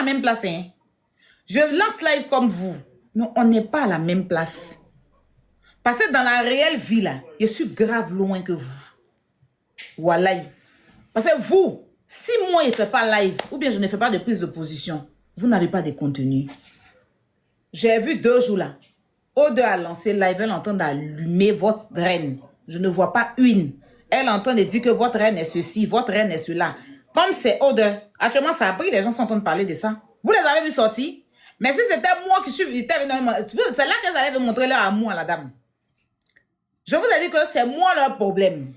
la même place. Hein. Je lance live comme vous. Mais on n'est pas à la même place. Parce que dans la réelle vie, là, je suis grave loin que vous. Voilà. Parce que vous, si moi, je ne fais pas live, ou bien je ne fais pas de prise de position, vous n'avez pas de contenu. J'ai vu 2 jours là. Ode a lancé live, elle entend d'allumer votre reine. Je ne vois pas une. Elle entend de dire que votre reine est ceci, votre reine est cela. Comme c'est Ode, actuellement ça a pris, les gens sont en train de parler de ça. Vous les avez vu sortir? Mais si c'était moi qui suis venue, c'est là qu'elles allaient montrer leur amour à la dame. Je vous ai dit que c'est moi leur problème.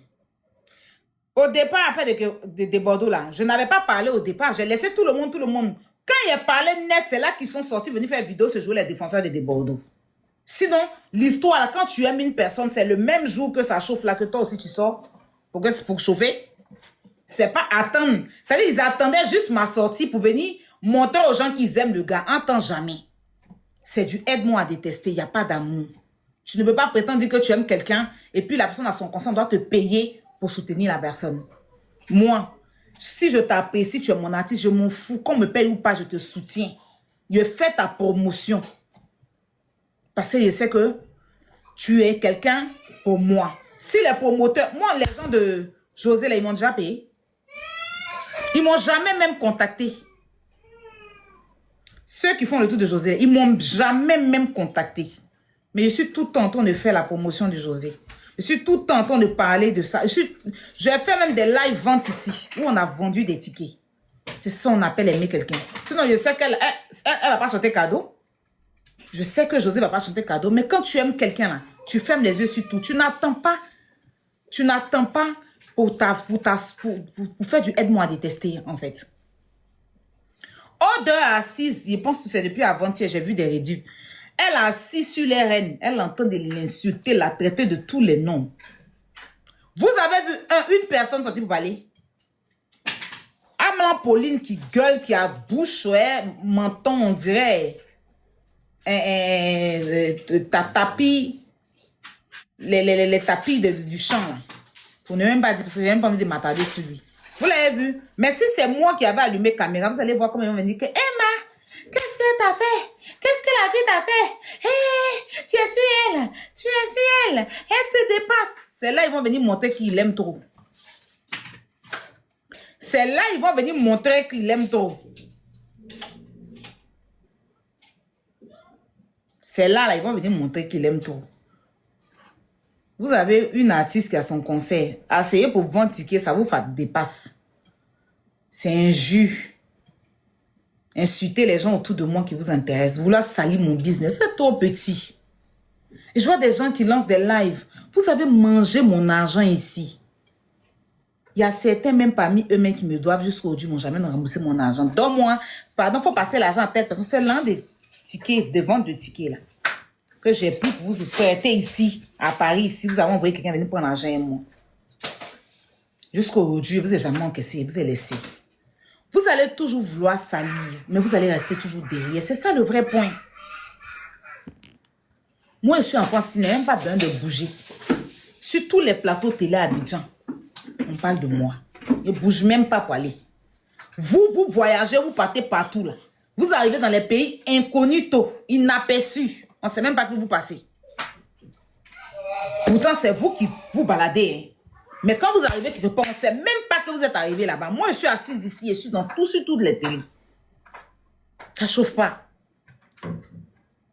Au départ, à faire des Bordeaux là, je n'avais pas parlé au départ. J'ai laissé tout le monde. Quand il parlé net, c'est là qu'ils sont sortis venir faire vidéo ce jour, les défenseurs de Bordeaux. Sinon, l'histoire là, quand tu aimes une personne, c'est le même jour que ça chauffe là, que toi aussi tu sors pour chauffer. C'est pas attendre. C'est-à-dire, ils attendaient juste ma sortie pour venir montrer aux gens qu'ils aiment le gars. En temps jamais. C'est du aide-moi à détester. Il n'y a pas d'amour. Tu ne peux pas prétendre dire que tu aimes quelqu'un et puis la personne à son consent doit te payer pour soutenir la personne. Moi, si je t'apprécie, tu es mon artiste, je m'en fous. Qu'on me paye ou pas, je te soutiens. Je fais ta promotion. Parce que je sais que tu es quelqu'un pour moi. Si les promoteurs, moi, les gens de José, là, ils m'ont déjà payé. Ils m'ont jamais même contacté. Ceux qui font le tour de José, ils m'ont jamais même contacté. Mais je suis tout le temps en train de faire la promotion de José. Je suis tout le temps en train de parler de ça. Je fais même des live ventes ici, où on a vendu des tickets. C'est ça qu'on appelle aimer quelqu'un. Sinon, je sais qu'elle elle va pas chanter cadeau. Je sais que José va pas chanter cadeau. Mais quand tu aimes quelqu'un, là, tu fermes les yeux sur tout. Tu n'attends pas pour faire du aide-moi à détester, en fait. Ode assise, je pense que c'est depuis avant-hier, j'ai vu des rédifs. Elle est assise sur les reines. Elle entend de l'insulter, la traiter de tous les noms. Vous avez vu une personne sortir pour parler? Amlan Pauline qui gueule, qui a bouche, ouais, menton, on dirait tapis, les tapis du champ, là. Pour ne même pas dire, parce que j'ai même pas envie de m'attarder sur lui. Vous l'avez vu? Mais si c'est moi qui avais allumé la caméra, vous allez voir comment ils vont me dire que Emma, qu'est-ce que t'as fait? Qu'est-ce que la vie t'a fait? Hé, tu es sur elle. Tu es sur elle. Elle te dépasse. C'est là ils vont venir montrer qu'ils l'aiment trop. C'est là ils vont venir montrer qu'ils l'aiment trop. C'est là ils vont venir montrer qu'ils l'aiment trop. Vous avez une artiste qui a son concert. Essayez pour vendre ticket, ça vous dépasse. C'est injure. Insulter les gens autour de moi qui vous intéressent. Vouloir salir mon business. C'est trop petit. Et je vois des gens qui lancent des lives. Vous avez mangé mon argent ici. Il y a certains même parmi eux-mêmes qui me doivent jusqu'aujourd'hui. Ils m'ont jamais remboursé mon argent. Donne-moi. Pardon, il faut passer l'argent à telle personne. C'est l'un des tickets, de vente de tickets là. Que j'ai pris pour vous prêter ici, à Paris, ici. Vous avez envoyé quelqu'un venir prendre l'argent et moi. Jusqu'aujourd'hui, vous n'avez jamais encaissé, vous avez laissé. Vous allez toujours vouloir salir, mais vous allez rester toujours derrière. C'est ça le vrai point. Moi, je suis en France, il n'est même pas besoin de bouger. Sur tous les plateaux télé à Abidjan, on parle de moi. Je ne bouge même pas pour aller. Vous voyagez, vous partez partout là. Vous arrivez dans les pays inconnus tôt, inaperçus. On ne sait même pas que vous passez. Pourtant, c'est vous qui vous baladez. Hein. Mais quand vous arrivez quelque part, on ne sait même pas que vous êtes arrivé là-bas. Moi, je suis assise ici, je suis sur toutes les télés. Ça ne chauffe pas.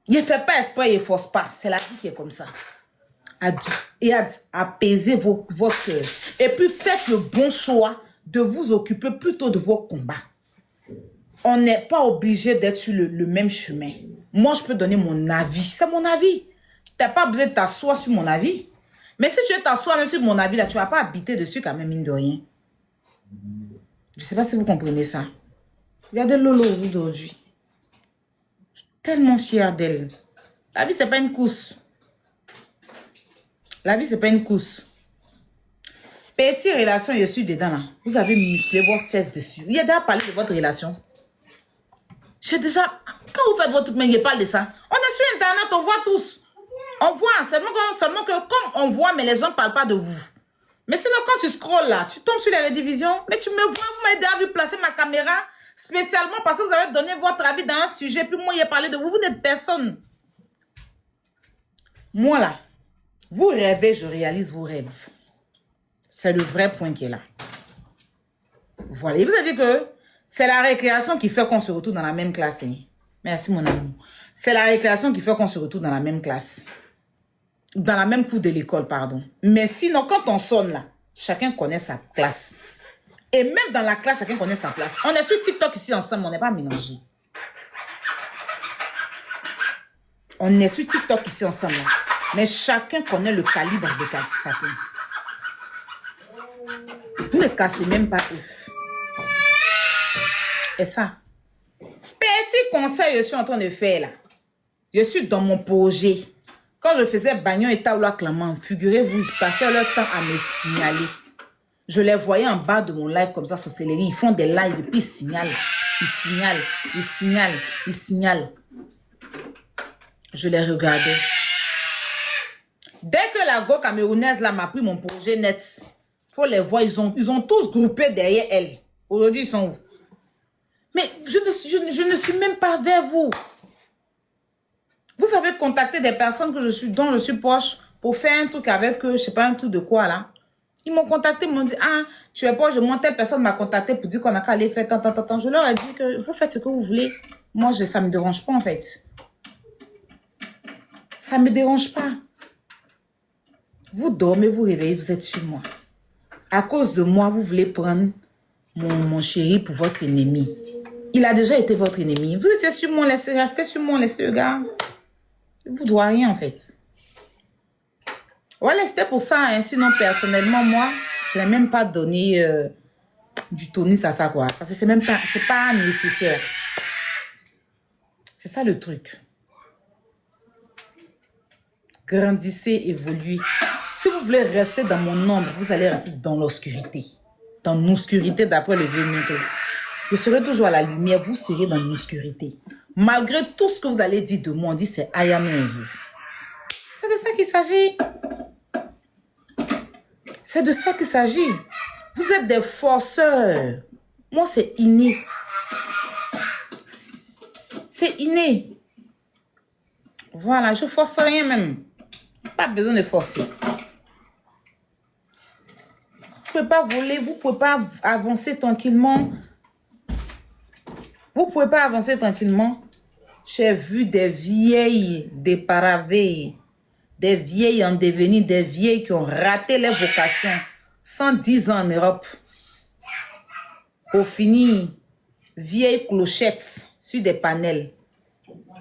Il ne fait pas exprès, il ne force pas. C'est la vie qui est comme ça. Et apaisez votre cœur. Et puis, faites le bon choix de vous occuper plutôt de vos combats. On n'est pas obligé d'être sur le même chemin. Moi, je peux donner mon avis. C'est mon avis. Tu n'as pas besoin de t'asseoir sur mon avis. Mais si tu veux t'asseoir même sur mon avis, là, tu ne vas pas habiter dessus quand même, mine de rien. Je ne sais pas si vous comprenez ça. Regardez Lolo aujourd'hui. Je suis tellement fière d'elle. La vie, ce n'est pas une course. La vie, ce n'est pas une course. Petite relation, je suis dedans là. Vous avez musclé votre fesse dessus. Il y a déjà parlé de votre relation. J'ai déjà... Quand vous faites votre truc, mais il parle de ça. On est sur Internet, on voit tous. On voit, seulement que comme on voit, mais les gens ne parlent pas de vous. Mais sinon, quand tu scrolles là, tu tombes sur les rediffusions, mais tu me vois, vous m'avez déjà vu placer ma caméra Spécialement parce que vous avez donné votre avis dans un sujet, puis moi, il a parlé de vous. Vous n'êtes personne. Moi, là, vous rêvez, je réalise vos rêves. C'est le vrai point qui est là. Voilà. Il vous a dit que c'est la récréation qui fait qu'on se retrouve dans la même classe. Hein. Merci, mon amour. C'est la récréation qui fait qu'on se retrouve dans la même classe. Dans la même cour de l'école, pardon. Mais sinon, quand on sonne là, chacun connaît sa classe. Et même dans la classe, chacun connaît sa place. On est sur TikTok ici ensemble, on n'est pas mélangés. On est sur TikTok ici ensemble. Là. Mais chacun connaît le calibre de chacun. Vous ne cassez même pas eux. Et ça. Petit conseil, je suis en train de faire là. Je suis dans mon projet. Quand je faisais Bagnon et Taoula Clément, figurez-vous, ils passaient leur temps à me signaler. Je les voyais en bas de mon live comme ça, sorcellerie. Ils font des lives et puis ils signalent. Ils signalent, ils signalent, ils signalent. Je les regardais. Dès que la go camerounaise là m'a pris mon projet net, faut les voir, ils ont tous groupé derrière elle. Aujourd'hui, ils sont où? Mais je ne suis même pas vers vous. Vous avez contacté des personnes dont je suis proche pour faire un truc avec eux, je sais pas, un truc de quoi là. Ils m'ont contacté, ils m'ont dit, ah, tu es proche de moi, telle personne m'a contacté pour dire qu'on a qu'à aller faire tant. Je leur ai dit que vous faites ce que vous voulez. Moi, ça ne me dérange pas en fait. Ça ne me dérange pas. Vous dormez, vous réveillez, vous êtes sur moi. À cause de moi, vous voulez prendre mon chéri pour votre ennemi. Il a déjà été votre ennemi. Vous étiez sur moi, restez sur moi, laissez le gars. Je ne vous dois rien en fait. Voilà, c'était pour ça. Hein. Sinon, personnellement, moi, je n'ai même pas donné du tonus à ça, quoi. Parce que c'est pas nécessaire. C'est ça le truc. Grandissez, évoluez. Si vous voulez rester dans mon ombre, vous allez rester dans l'obscurité. Dans l'obscurité d'après le vieux mythe. Je serai toujours à la lumière, vous serez dans l'obscurité. Malgré tout ce que vous allez dire de moi, on dit c'est Ayano en vous. C'est de ça qu'il s'agit. C'est de ça qu'il s'agit. Vous êtes des forceurs. Moi, c'est inné. C'est inné. Voilà, je ne force rien même. Pas besoin de forcer. Vous ne pouvez pas voler, vous ne pouvez pas avancer tranquillement. Vous ne pouvez pas avancer tranquillement. J'ai vu des vieilles dépravées, des vieilles en devenir, des vieilles qui ont raté leur vocation, 110 ans en Europe. Pour finir, vieilles clochettes sur des panels.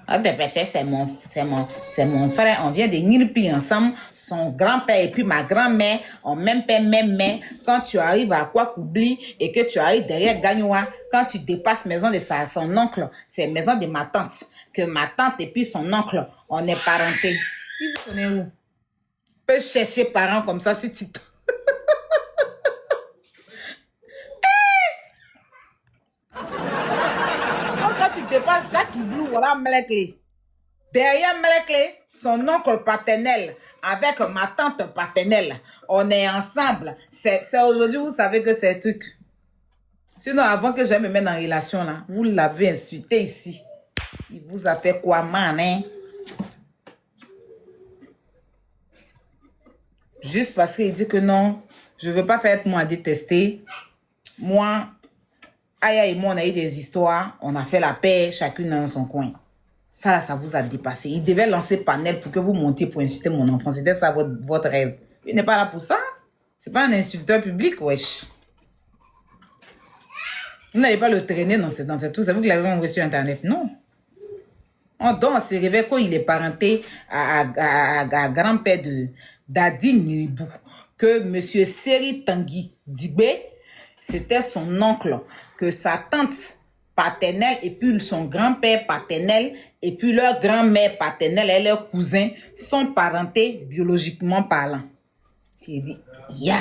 Ah, c'est mon frère, on vient de Nirpi ensemble, son grand-père et puis ma grand-mère, on même père, même mère. Quand tu arrives à Kwakoubli et que tu arrives derrière Gagnoua, quand tu dépasses maison de son oncle, c'est maison de ma tante. Que ma tante et puis son oncle, on est parentés. Il vous connaît où? Peut chercher parents comme ça sur TikTok. Quand tu dépasses Kwakoubli, voilà Mlekle. Derrière Mlekle, son oncle paternel avec ma tante paternelle, on est ensemble. C'est aujourd'hui, vous savez que c'est un truc. Sinon, avant que j'aille me mettre en relation, là, vous l'avez insulté ici. Il vous a fait quoi, man, hein? Juste parce qu'il dit que non, je ne veux pas faire être moi à détester. Moi, Aya et moi, on a eu des histoires. On a fait la paix, chacune dans son coin. Ça, là, ça vous a dépassé. Il devait lancer panel pour que vous montiez pour inciter mon enfant. C'était ça votre rêve. Il n'est pas là pour ça. C'est pas un insulteur public, wesh. Vous n'allez pas le traîner dans ce tout. C'est vous qui l'avez envoyé sur Internet, non. Donc, c'est réveillé quand il est parenté à grand-père de d'Adine Niribou, que M. Seri Tanguy Dibé, c'était son oncle, que sa tante paternelle et puis son grand-père paternel et puis leur grand-mère paternelle et leurs cousins sont parentés biologiquement parlant. J'ai dit, yeah!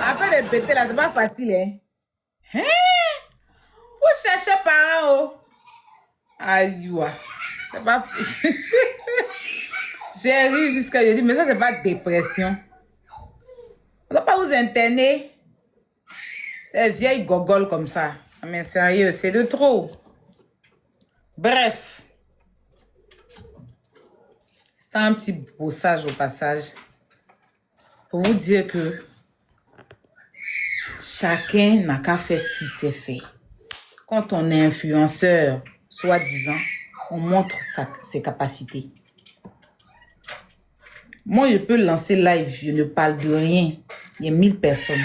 Après le péter là, c'est pas facile, hein? Hein? Vous cherchez parents, oh? Aïe, c'est pas... J'ai ri jusqu'à... J'ai dit, mais ça, c'est pas dépression. ne doit pas vous interner. Des vieilles gogoles comme ça. Mais sérieux, c'est de trop. Bref. C'est un petit bossage au passage. Pour vous dire que chacun n'a qu'à faire ce qu'il sait faire. Quand on est influenceur, soi-disant, on montre ses capacités. Moi, je peux lancer live, je ne parle de rien. Il y a 1000 personnes.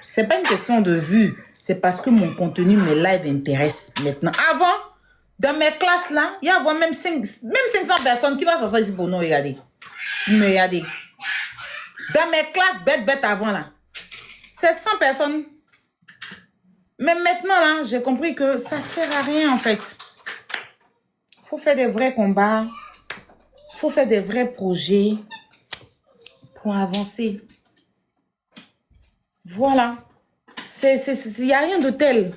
C'est pas une question de vue, c'est parce que mon contenu, mes lives intéressent maintenant. Avant, dans mes classes là, il y a même 500 personnes qui vont s'asseoir ici pour nous regarder. Qui me regarder. Dans mes classes bête avant là, c'est 100 personnes. Mais maintenant là, j'ai compris que ça sert à rien en fait. Faut faire des vrais combats. Faut faire des vrais projets pour avancer. Voilà. Il n'y a rien de tel.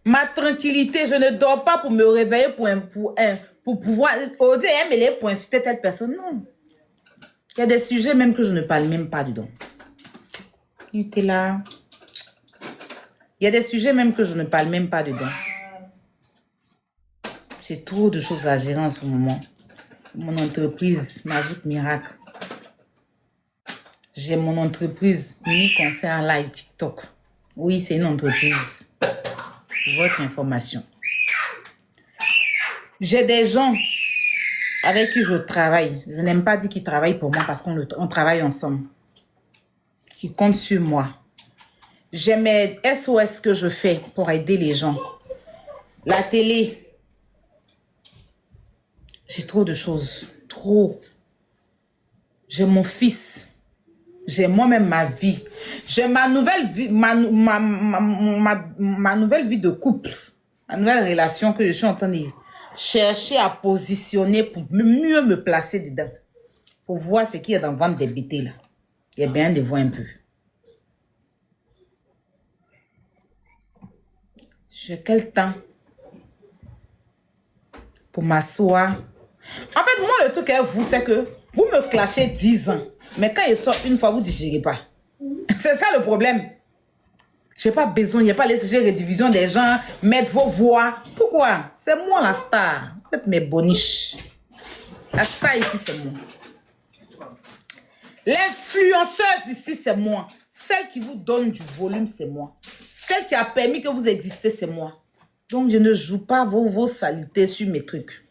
Ma tranquillité, je ne dors pas pour me réveiller pour pouvoir oser aimer pour insulter telle personne. Non. Il y a des sujets même que je ne parle même pas dedans. Il était là. Il y a des sujets même que je ne parle même pas dedans. J'ai trop de choses à gérer en ce moment. Mon entreprise Magique Miracle. J'ai mon entreprise Mini Concert Live TikTok. Oui, c'est une entreprise. Pour votre information. J'ai des gens avec qui je travaille. Je n'aime pas dire qu'ils travaillent pour moi parce qu'on travaille ensemble. Qui comptent sur moi. J'ai mes SOS que je fais pour aider les gens. La télé. J'ai trop de choses. Trop. J'ai mon fils. J'ai moi-même ma vie. J'ai ma nouvelle vie, ma nouvelle vie de couple. Ma nouvelle relation que je suis en train de chercher à positionner pour mieux me placer dedans. Pour voir ce qu'il y a dans le ventre des bêtés là. Il y a bien de voir un peu. J'ai quel temps pour m'asseoir. En fait, moi, le truc avec vous, c'est que vous me clashez 10 ans. Mais quand il sort une fois, vous ne digérez pas. C'est ça le problème. Je n'ai pas besoin, il n'y a pas les sujets de redivision des gens, mettre vos voix. Pourquoi? C'est moi la star. Vous êtes mes boniches. La star ici, c'est moi. L'influenceuse ici, c'est moi. Celle qui vous donne du volume, c'est moi. Celle qui a permis que vous existez, c'est moi. Donc, je ne joue pas vos saletés sur mes trucs.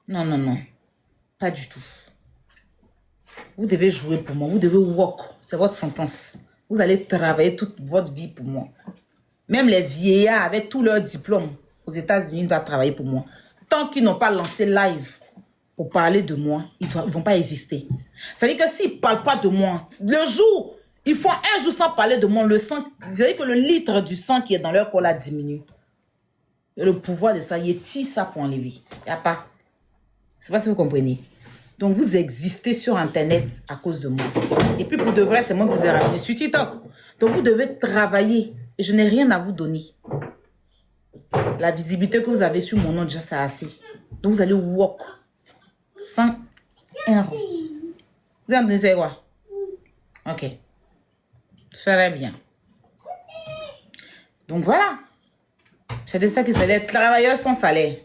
Non, non, non. Pas du tout. Vous devez jouer pour moi. Vous devez work. C'est votre sentence. Vous allez travailler toute votre vie pour moi. Même les vieillards avec tous leurs diplômes aux États-Unis doivent travailler pour moi. Tant qu'ils n'ont pas lancé live pour parler de moi, ils ne vont pas exister. C'est-à-dire que s'ils ne parlent pas de moi, le jour, ils font un jour sans parler de moi, le sang, c'est-à-dire que le litre du sang qui est dans leur corps là diminue. Et le pouvoir de ça, il est ça pour enlever. Il n'y a pas. C'est pas si vous comprenez. Donc, vous existez sur Internet à cause de moi. Et puis, pour de vrai, c'est moi qui vous ai ramené sur TikTok. Donc, vous devez travailler. Et je n'ai rien à vous donner. La visibilité que vous avez sur mon nom, déjà, c'est assez. Donc, vous allez walk sans un rond. Vous entendez c'est quoi? Ok. Très bien. Donc, voilà. C'est de ça qu'il s'agit. Les travailleurs sans salaire.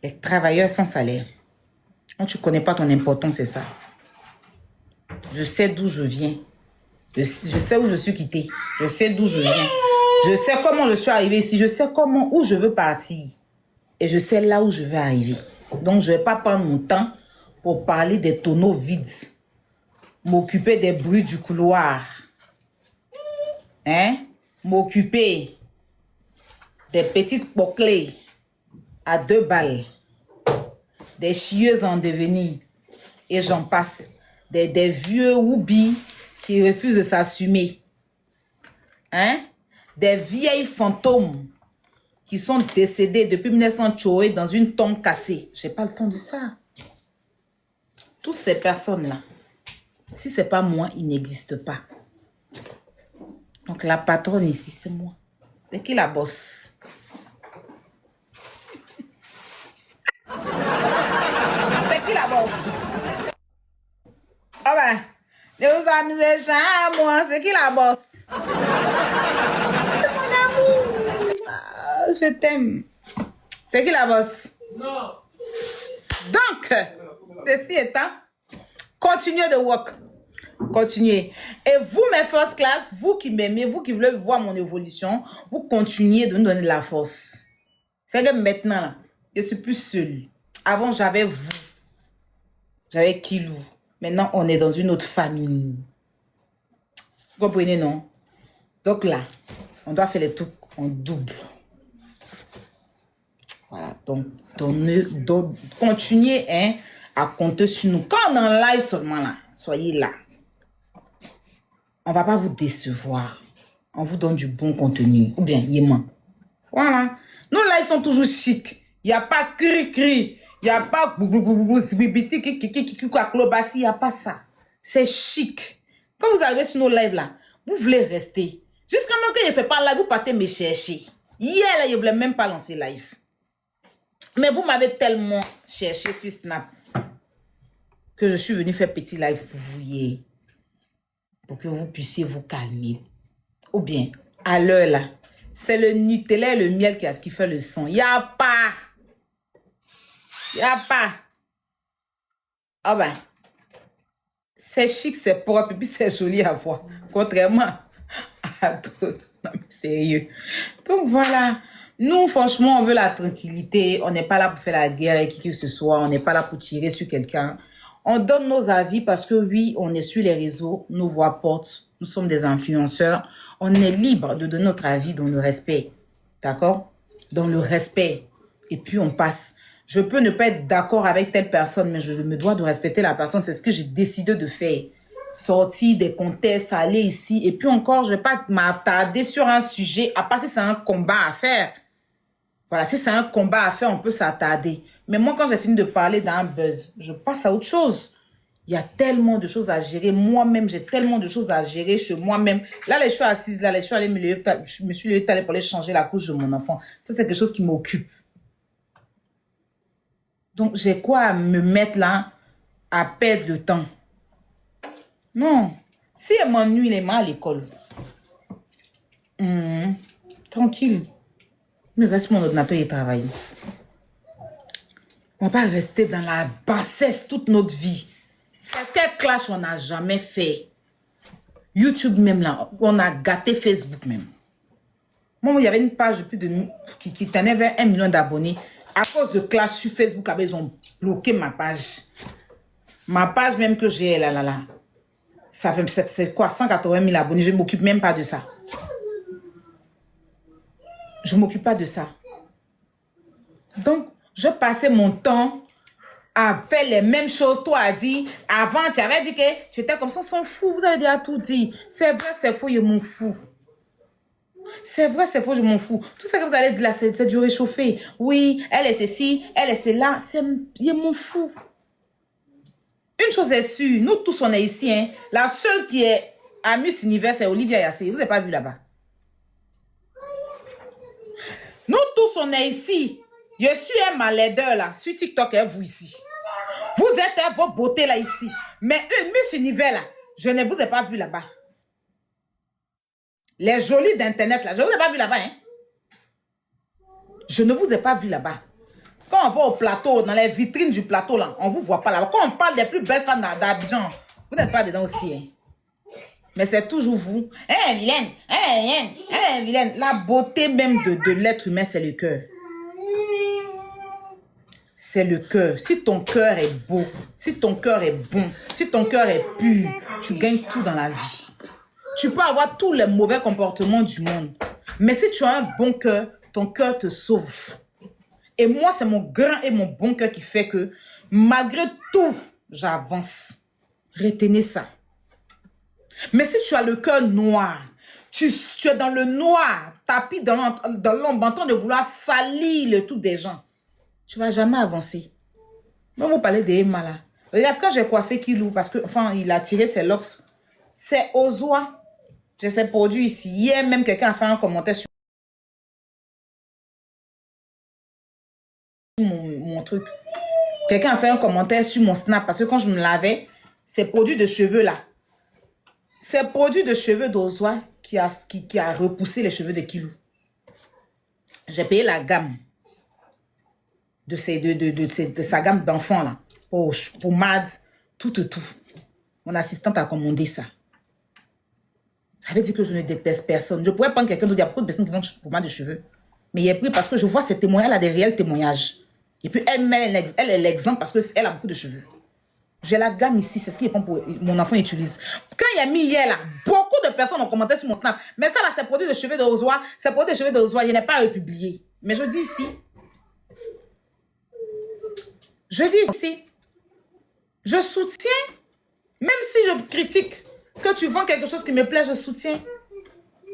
Les travailleurs sans salaire. Quand tu ne connais pas ton importance, c'est ça. Je sais d'où je viens. Je sais où je suis quitté. Je sais d'où je viens. Je sais comment je suis arrivé ici. Je sais où je veux partir. Et je sais là où je veux arriver. Donc, je ne vais pas prendre mon temps pour parler des tonneaux vides. M'occuper des bruits du couloir. Hein? M'occuper des petites poclées à 2 balles. Des chieuses en devenir. Et j'en passe. Des vieux woubis qui refusent de s'assumer. Hein? Des vieilles fantômes qui sont décédées depuis 1900 dans une tombe cassée. Je n'ai pas le temps de ça. Toutes ces personnes-là, si ce n'est pas moi, ils n'existent pas. Donc la patronne ici, c'est moi. C'est qui la bosse? C'est qui la bosse? Ne vous amusez jamais, moi. C'est qui la bosse? Mon amour. Ah, je t'aime. C'est qui la bosse? Non. Donc, ceci étant, continuez de work. Continuez. Et vous, mes first class, vous qui m'aimez, vous qui voulez voir mon évolution, vous continuez de nous donner de la force. C'est que maintenant, là, je suis plus seule. Avant, j'avais vous. J'avais Kilou. Maintenant, on est dans une autre famille. Vous comprenez, non? Donc là, on doit faire les trucs en double. Voilà. Donc continuez hein, à compter sur nous. Quand on est en live seulement là, soyez là. On ne va pas vous décevoir. On vous donne du bon contenu. Ou bien, yéman. Voilà. Nos lives sont toujours chics. Il n'y a pas cri-cri. Il n'y a pas il n'y a pas ça. C'est chic. Quand vous arrivez sur nos lives là, vous voulez rester. Jusqu'à même que je ne fais pas live, vous partez me chercher. Hier là, je ne voulais même pas lancer live. Mais vous m'avez tellement cherché sur Snap que je suis venu faire petit live pour vous hier. Pour que vous puissiez vous calmer. Ou bien, à l'heure là, c'est le Nutella et le miel qui fait le son. Il n'y a pas. Il n'y a pas. Ah ben, c'est chic, c'est propre, et puis c'est joli à voir. Contrairement à d'autres. Non, mais sérieux. Donc voilà. Nous, franchement, on veut la tranquillité. On n'est pas là pour faire la guerre avec qui que ce soit. On n'est pas là pour tirer sur quelqu'un. On donne nos avis parce que oui, on est sur les réseaux. Nos voix portent. Nous sommes des influenceurs. On est libre de donner notre avis dans le respect. D'accord? Dans le respect. Et puis, on passe. Je peux ne pas être d'accord avec telle personne, mais je me dois de respecter la personne. C'est ce que j'ai décidé de faire. Sortir des contextes, aller ici. Et puis encore, je ne vais pas m'attarder sur un sujet, à part si c'est un combat à faire. Voilà, si c'est un combat à faire, on peut s'attarder. Mais moi, quand j'ai fini de parler d'un buzz, je passe à autre chose. Il y a tellement de choses à gérer. Moi-même, j'ai tellement de choses à gérer chez moi-même. Là, je suis assise, là, je suis allée je me suis levée pour aller changer la couche de mon enfant. Ça, c'est quelque chose qui m'occupe. Donc, j'ai quoi à me mettre là à perdre le temps? Non. Si elle m'ennuie, les mains à l'école. Tranquille. Mais reste mon ordinateur et travaille. On va pas rester dans la bassesse toute notre vie. C'est quel clash on n'a jamais fait. YouTube même là, on a gâté Facebook même. Moi, il y avait une page de plus de qui tenait vers 1 million d'abonnés. À cause de clash sur Facebook, ils ont bloqué ma page. Ma page même que j'ai là. Ça fait, c'est quoi, 180 000 abonnés. Je ne m'occupe même pas de ça. Je ne m'occupe pas de ça. Donc, je passais mon temps à faire les mêmes choses. Toi, a dit, avant, tu avais dit que j'étais comme ça, on s'en fout. Vous avez déjà tout dit. C'est vrai, c'est faux, je m'en fous. C'est vrai, c'est faux, je m'en fous. Tout ce que vous allez dire là, c'est du réchauffé. Oui, elle est ceci, elle est cela. Je m'en fous. Une chose est sûre, nous tous, on est ici. Hein. La seule qui est à Miss Univers, c'est Olivia Yassé. Vous n'avez pas vu là-bas. Nous tous, on est ici. Je suis un malaideur là, sur TikTok et vous ici. Vous êtes vos beautés là ici. Mais une Miss Univers là, je ne vous ai pas vu là-bas. Les jolies d'internet là, je ne vous ai pas vu là-bas. Hein? Je ne vous ai pas vu là-bas. Quand on va au plateau, dans les vitrines du plateau là, on ne vous voit pas là-bas. Quand on parle des plus belles femmes d'Abidjan, vous n'êtes pas dedans aussi. Hein? Mais c'est toujours vous. Hein, vilaine? Hein, vilaine? Hein, vilaine? La beauté même de l'être humain, c'est le cœur. C'est le cœur. Si ton cœur est beau, si ton cœur est bon, si ton cœur est pur, tu gagnes tout dans la vie. Tu peux avoir tous les mauvais comportements du monde. Mais si tu as un bon cœur, ton cœur te sauve. Et moi, c'est mon grand et mon bon cœur qui fait que, malgré tout, j'avance. Retenez ça. Mais si tu as le cœur noir, tu es dans le noir, tapis dans l'ombre, en train de vouloir salir le tout des gens, tu ne vas jamais avancer. Mais vous parlez d'Emma là. Regarde, quand j'ai coiffé Kilou, parce que, enfin, il a tiré ses locks, c'est aux oies. J'ai ces produits ici. Hier, même quelqu'un a fait un commentaire sur mon truc. Quelqu'un a fait un commentaire sur mon Snap, parce que quand je me lavais, ces produits de cheveux là, C'est produit de cheveux d'Ozwa qui a repoussé les cheveux de Kilou. J'ai payé la gamme de sa gamme d'enfants là. Pour Mads, tout. Mon assistante a commandé ça. Ça veut dire que je ne déteste personne. Je pourrais prendre quelqu'un d'autre. Il y a beaucoup de personnes qui vendent pour moi de cheveux. Mais il est pris parce que je vois ces témoignages, elle a des réels témoignages. Et puis elle est l'exemple parce qu'elle a beaucoup de cheveux. J'ai la gamme ici, c'est ce qu'il prend pour mon enfant utilise. Quand il y a mis hier là, beaucoup de personnes ont commenté sur mon snap. Mais ça là, c'est produit de cheveux de Ozwa. C'est produit de cheveux de Ozwa. Je n'ai pas republié. Mais je dis ici. Je soutiens. Même si je critique que tu vends quelque chose qui me plaît, je soutiens.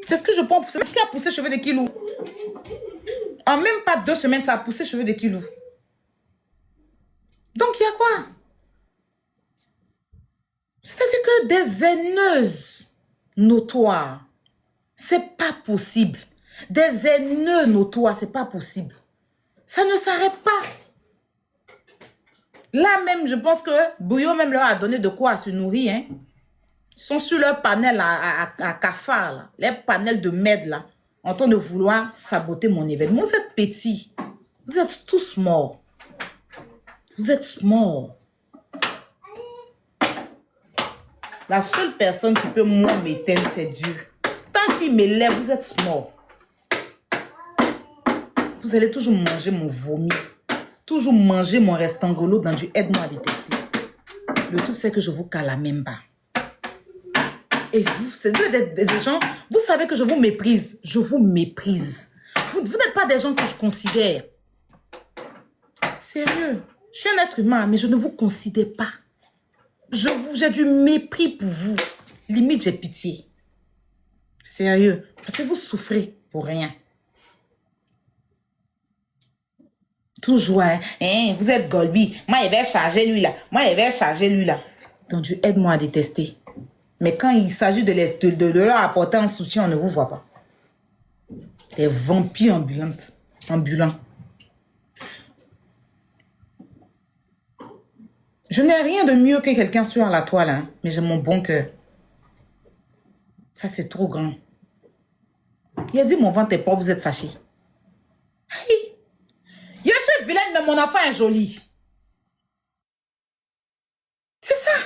C'est ce que je pense. C'est ce qui a poussé cheveux de Kilou. En même pas 2 semaines, ça a poussé cheveux de Kilou. Donc, il y a quoi? C'est-à-dire que des haineuses notoires, c'est pas possible. Des haineux notoires, c'est pas possible. Ça ne s'arrête pas. Là même, je pense que Bouillon même leur a donné de quoi se nourrir. Hein. Ils sont sur leur panel à cafard, là. Les panels de merde, là, en train de vouloir saboter mon événement. Vous êtes petits. Vous êtes tous morts. Vous êtes morts. La seule personne qui peut moi m'éteindre, c'est Dieu. Tant qu'il m'élève, vous êtes morts. Vous allez toujours manger mon vomi. Toujours manger mon restangolo dans du aide-moi à détester. Le tout, c'est que je vous cale même pas. Et vous, c'est des gens, vous savez que je vous méprise. Je vous méprise. Vous n'êtes pas des gens que je considère. Sérieux. Je suis un être humain, mais je ne vous considère pas. J'ai du mépris pour vous. Limite, j'ai pitié. Sérieux. Parce que vous souffrez pour rien. Toujours, hein, vous êtes Golby. Moi, il va charger lui là. Moi, il va charger lui là. Donc, Dieu, aide-moi à détester. Mais quand il s'agit de leur apporter un soutien, on ne vous voit pas. Des vampires ambulants. Je n'ai rien de mieux que quelqu'un sur la toile, hein, mais j'ai mon bon cœur. Ça, c'est trop grand. Il a dit, mon ventre est propre, vous êtes fâchés. Hey, je suis vilaine, mais mon enfant est joli. C'est ça.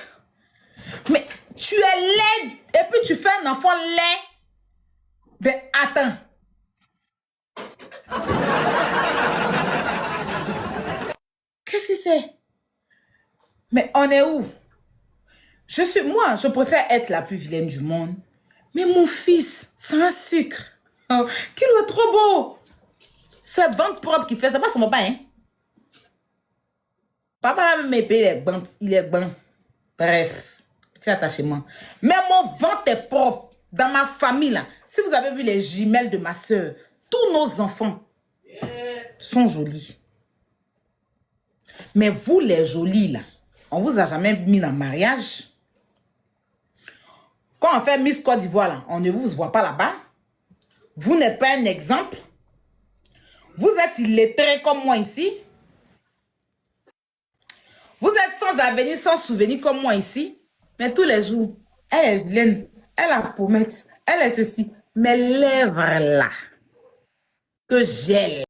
Mais tu es laide et puis tu fais un enfant laid. Ben, attends. Qu'est-ce que c'est? Mais on est où? Moi, je préfère être la plus vilaine du monde. Mais mon fils, c'est un sucre. Oh, qu'il est trop beau. C'est ventre propre qui fait. C'est pas son papa, hein? Papa là même épée, il est bon. Bref, petit attachement. Mais mon ventre est propre. Dans ma famille, là, si vous avez vu les jumelles de ma soeur, tous nos enfants sont jolis. Mais vous, les jolis, là, on vous a jamais mis dans le mariage. Quand on fait Miss Côte d'Ivoire, là, on ne vous voit pas là-bas. Vous n'êtes pas un exemple. Vous êtes illettrés comme moi ici. Vous êtes sans avenir, sans souvenir comme moi ici. Mais tous les jours, elle est vilaine, elle a pommette, elle est ceci. Mes lèvres là, que j'ai